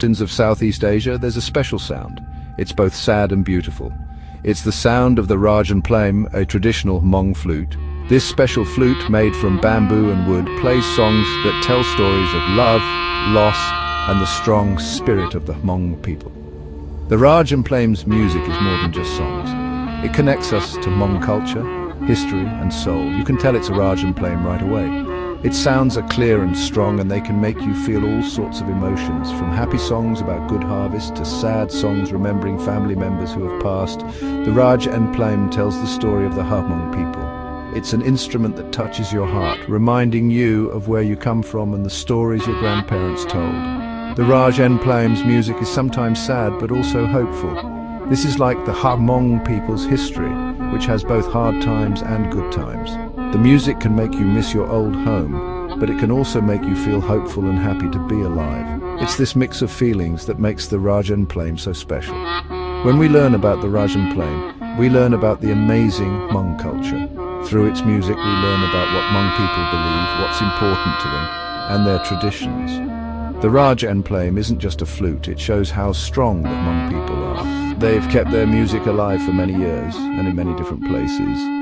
mountains of Southeast Asia, there's a special sound. It's both sad and beautiful. It's the sound of the Raj Nplaim, a traditional Hmong flute. This special flute, made from bamboo and wood, plays songs that tell stories of love, loss, and the strong spirit of the Hmong people. The Raj Nplaim's music is more than just songs. It connects us to Hmong culture, history, and soul. You can tell it's a Raj Nplaim right away. Its sounds are clear and strong, and they can make you feel all sorts of emotions, from happy songs about good harvest to sad songs remembering family members who have passed. The Raj Nplaim tells the story of the Hmong people. It's an instrument that touches your heart, reminding you of where you come from and the stories your grandparents told. The Raj Nplaim's music is sometimes sad but also hopeful. This is like the Hmong people's history, which has both hard times and good times. The music can make you miss your old home, but it can also make you feel hopeful and happy to be alive. It's this mix of feelings that makes the Raj Nplaim so special. When we learn about the Raj Nplaim, we learn about the amazing Hmong culture. Through its music, we learn about what Hmong people believe, what's important to them, and their traditions. The Raj Nplaim isn't just a flute, it shows how strong the Hmong people are. They've kept their music alive for many years, and in many different places.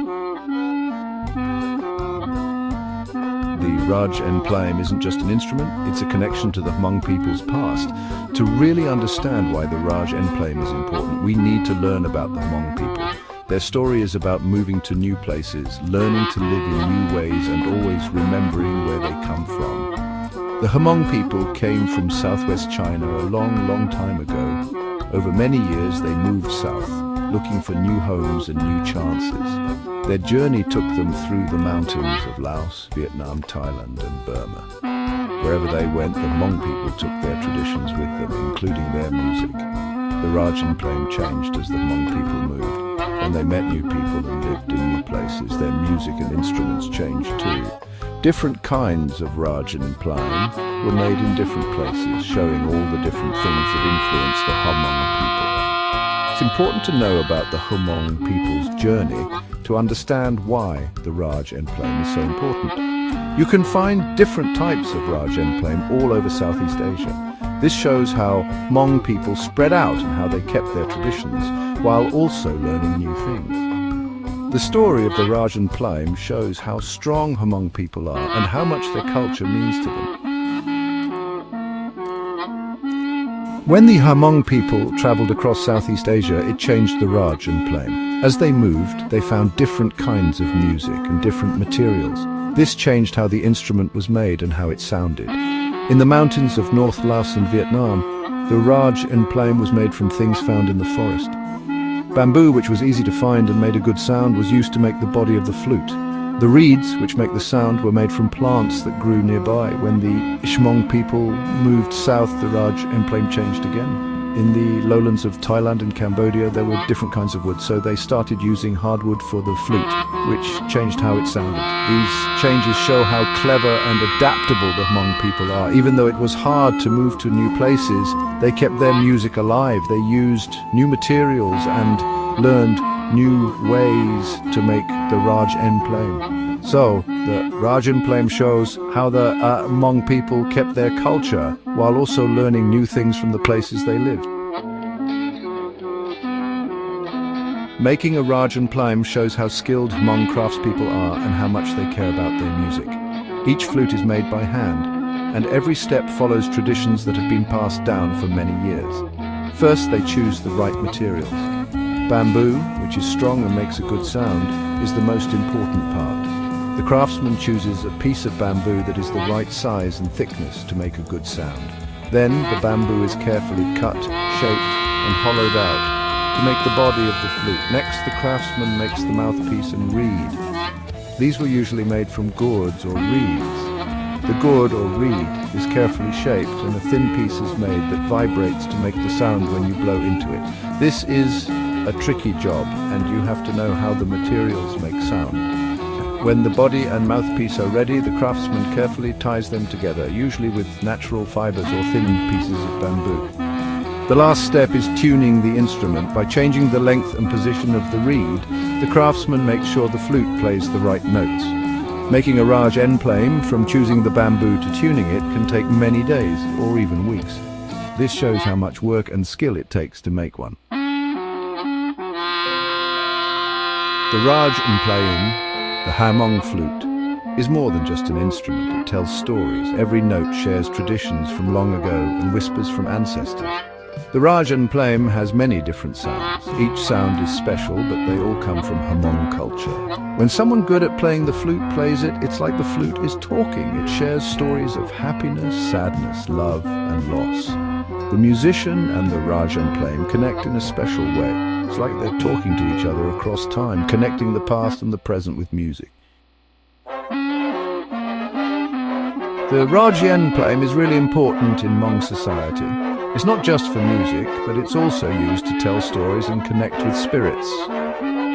The Raj Nplaim isn't just an instrument, it's a connection to the Hmong people's past. To really understand why the Raj Nplaim is important, we need to learn about the Hmong people. Their story is about moving to new places, learning to live in new ways, and always remembering where they come from. The Hmong people came from southwest China a long time ago. Over many years they moved south, looking for new homes and new chances. Their journey took them through the mountains of Laos, Vietnam, Thailand, and Burma. Wherever they went, the Hmong people took their traditions with them, including their music. The Raj Nplaim changed as the Hmong people moved. When they met new people and lived in new places, their music and instruments changed too. Different kinds of Raj Nplaim were made in different places, showing all the different things that influenced the Hmong people. It's important to know about the Hmong people's journey to understand why the Raj Nplaim is so important. You can find different types of Raj Nplaim all over Southeast Asia. This shows how Hmong people spread out and how they kept their traditions, while also learning new things. The story of the Raj Nplaim shows how strong Hmong people are and how much their culture means to them. When the Hmong people traveled across Southeast Asia, it changed the Raj Nplaim. As they moved, they found different kinds of music and different materials. This changed how the instrument was made and how it sounded. In the mountains of North Laos and Vietnam, the Raj Nplaim was made from things found in the forest. Bamboo, which was easy to find and made a good sound, was used to make the body of the flute. The reeds, which make the sound, were made from plants that grew nearby. When the Hmong people moved south, the Raj Nplaim changed again. In the lowlands of Thailand and Cambodia, there were different kinds of wood, so they started using hardwood for the flute, which changed how it sounded. These changes show how clever and adaptable the Hmong people are. Even though it was hard to move to new places, they kept their music alive. They used new materials and learned new ways to make the Raj Nplaim. So, the Raj Nplaim shows how the Hmong people kept their culture while also learning new things from the places they lived. Making a Raj Nplaim shows how skilled Hmong craftspeople are and how much they care about their music. Each flute is made by hand, and every step follows traditions that have been passed down for many years. First, they choose the right materials. Bamboo, which is strong and makes a good sound, is the most important part. The craftsman chooses a piece of bamboo that is the right size and thickness to make a good sound. Then the bamboo is carefully cut, shaped, and hollowed out to make the body of the flute. Next, the craftsman makes the mouthpiece and reed. These were usually made from gourds or reeds. The gourd or reed is carefully shaped, and a thin piece is made that vibrates to make the sound when you blow into it. This is a tricky job, and you have to know how the materials make sound. When the body and mouthpiece are ready, the craftsman carefully ties them together, usually with natural fibers or thin pieces of bamboo. The last step is tuning the instrument. By changing the length and position of the reed, the craftsman makes sure the flute plays the right notes. Making a Raj Nplaim, from choosing the bamboo to tuning it, can take many days or even weeks. This shows how much work and skill it takes to make one. The Raj Nplaim, the Hmong flute, is more than just an instrument. It tells stories. Every note shares traditions from long ago and whispers from ancestors. The Raj Nplaim has many different sounds. Each sound is special, but they all come from Hmong culture. When someone good at playing the flute plays it, it's like the flute is talking. It shares stories of happiness, sadness, love, and loss. The musician and the Raj Nplaim connect in a special way. It's like they're talking to each other across time, connecting the past and the present with music. The Raj Nplaim is really important in Hmong society. It's not just for music, but it's also used to tell stories and connect with spirits.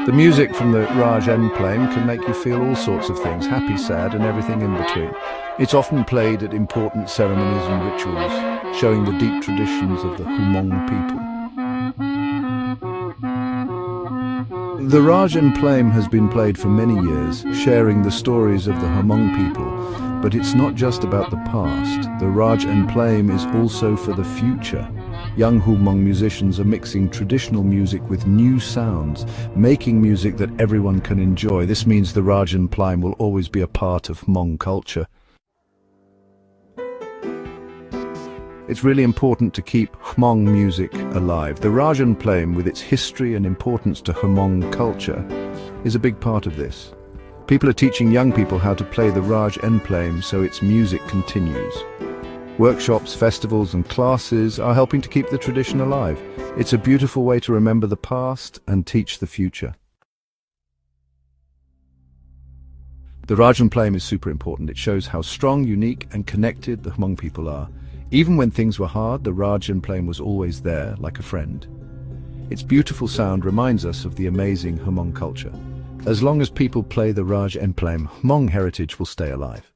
The music from the Raj Nplaim can make you feel all sorts of things, happy, sad, and everything in between. It's often played at important ceremonies and rituals, showing the deep traditions of the Hmong people. The Raj Nplaim has been played for many years, sharing the stories of the Hmong people. But it's not just about the past. The Raj Nplaim is also for the future. Young Hmong musicians are mixing traditional music with new sounds, making music that everyone can enjoy. This means the Raj Nplaim will always be a part of Hmong culture. It's really important to keep Hmong music alive. The Raj Nplaim, with its history and importance to Hmong culture, is a big part of this. People are teaching young people how to play the Raj Nplaim so its music continues. Workshops, festivals and classes are helping to keep the tradition alive. It's a beautiful way to remember the past and teach the future. The Raj Nplaim is super important. It shows how strong, unique and connected the Hmong people are. Even when things were hard, the Raj Nplaim was always there, like a friend. Its beautiful sound reminds us of the amazing Hmong culture. As long as people play the Raj Nplaim, Hmong heritage will stay alive.